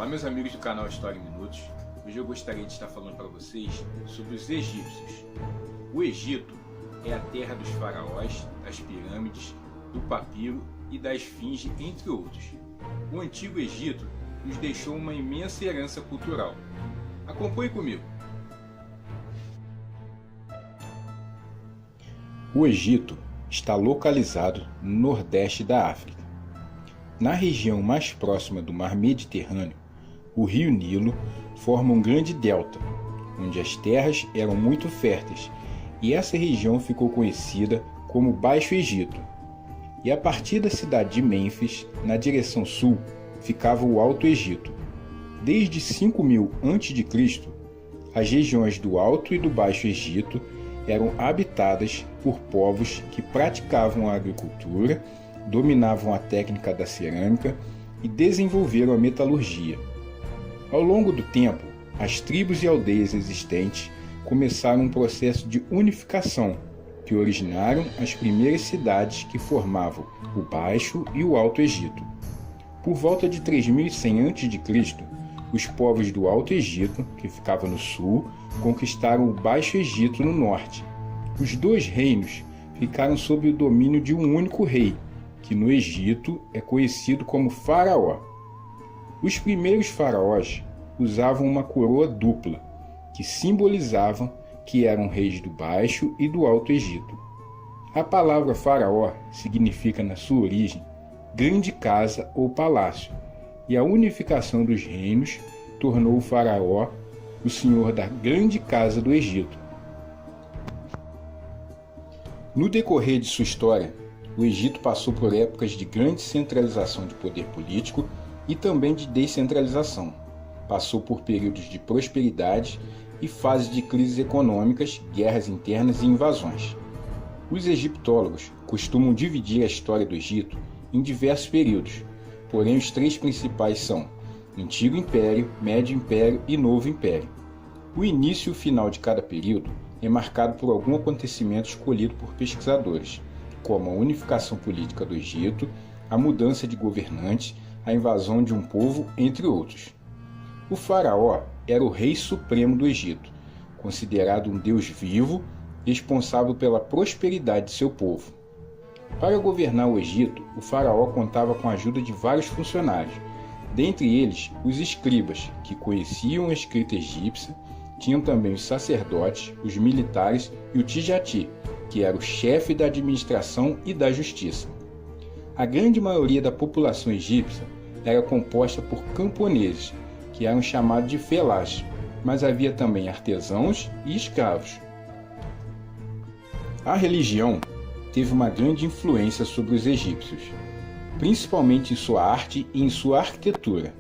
Olá meus amigos do canal História em Minutos. Hoje eu gostaria de estar falando para vocês sobre os egípcios. O Egito é a terra dos faraós, das pirâmides, do papiro e da esfinge, entre outros. O antigo Egito nos deixou uma imensa herança cultural. Acompanhe comigo. O Egito está localizado no nordeste da África. Na região mais próxima do mar Mediterrâneo, o rio Nilo forma um grande delta, onde as terras eram muito férteis, e essa região ficou conhecida como Baixo Egito. E a partir da cidade de Mênfis, na direção sul, ficava o Alto Egito. Desde 5000 a.C., as regiões do Alto e do Baixo Egito eram habitadas por povos que praticavam a agricultura, dominavam a técnica da cerâmica e desenvolveram a metalurgia. Ao longo do tempo, as tribos e aldeias existentes começaram um processo de unificação que originaram as primeiras cidades que formavam o Baixo e o Alto Egito. Por volta de 3100 a.C., os povos do Alto Egito, que ficava no sul, conquistaram o Baixo Egito no norte. Os dois reinos ficaram sob o domínio de um único rei, que no Egito é conhecido como Faraó. Os primeiros faraós usavam uma coroa dupla, que simbolizavam que eram reis do Baixo e do Alto Egito. A palavra faraó significa, na sua origem, grande casa ou palácio, e a unificação dos reinos tornou o faraó o senhor da grande casa do Egito. No decorrer de sua história, o Egito passou por épocas de grande centralização de poder político e também de descentralização. Passou por períodos de prosperidade e fases de crises econômicas, guerras internas e invasões. Os egiptólogos costumam dividir a história do Egito em diversos períodos, porém os três principais são Antigo Império, Médio Império e Novo Império. O início e o final de cada período é marcado por algum acontecimento escolhido por pesquisadores, como a unificação política do Egito, a mudança de governantes, a invasão de um povo, entre outros. O faraó era o rei supremo do Egito, considerado um deus vivo, responsável pela prosperidade de seu povo. Para governar o Egito, o faraó contava com a ajuda de vários funcionários, dentre eles os escribas, que conheciam a escrita egípcia, tinham também os sacerdotes, os militares e o tijati, que era o chefe da administração e da justiça. A grande maioria da população egípcia era composta por camponeses, que eram chamados de felás, mas havia também artesãos e escravos. A religião teve uma grande influência sobre os egípcios, principalmente em sua arte e em sua arquitetura.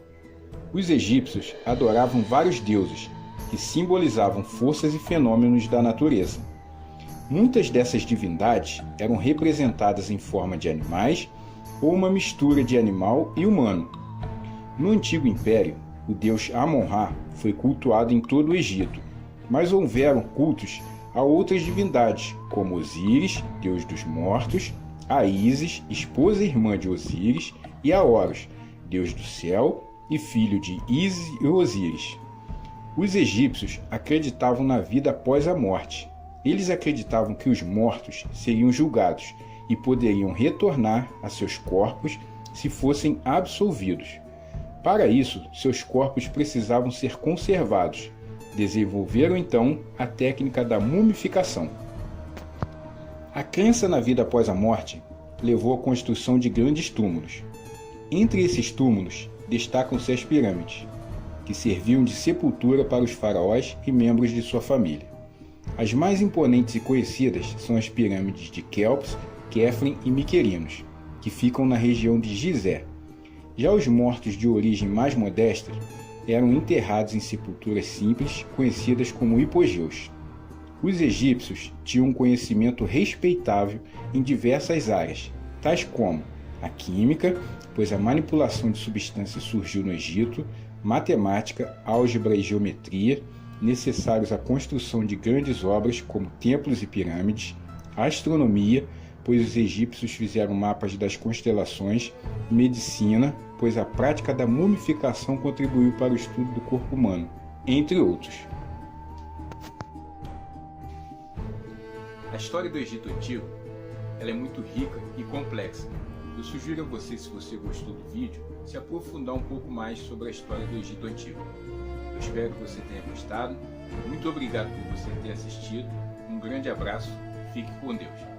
Os egípcios adoravam vários deuses, que simbolizavam forças e fenômenos da natureza. Muitas dessas divindades eram representadas em forma de animais ou uma mistura de animal e humano. No Antigo Império, o deus Amon-Ra foi cultuado em todo o Egito, mas houveram cultos a outras divindades, como Osíris, deus dos mortos, a Ísis, esposa e irmã de Osíris, e a Horus, deus do céu e filho de Ísis e Osíris. Os egípcios acreditavam na vida após a morte. Eles acreditavam que os mortos seriam julgados e poderiam retornar a seus corpos se fossem absolvidos. Para isso, seus corpos precisavam ser conservados. Desenvolveram então a técnica da mumificação. A crença na vida após a morte levou à construção de grandes túmulos. Entre esses túmulos destacam-se as pirâmides, que serviam de sepultura para os faraós e membros de sua família. As mais imponentes e conhecidas são as pirâmides de Quéops, Quéfren e Miquerinos, que ficam na região de Gizé. Já os mortos de origem mais modesta eram enterrados em sepulturas simples, conhecidas como hipogeus. Os egípcios tinham um conhecimento respeitável em diversas áreas, tais como a química, pois a manipulação de substâncias surgiu no Egito, matemática, álgebra e geometria, necessários à construção de grandes obras como templos e pirâmides, astronomia, pois os egípcios fizeram mapas das constelações, medicina, pois a prática da mumificação contribuiu para o estudo do corpo humano, entre outros. A história do Egito Antigo ela é muito rica e complexa. Eu sugiro a você, se você gostou do vídeo, se aprofundar um pouco mais sobre a história do Egito Antigo. Eu espero que você tenha gostado. Muito obrigado por você ter assistido. Um grande abraço. Fique com Deus.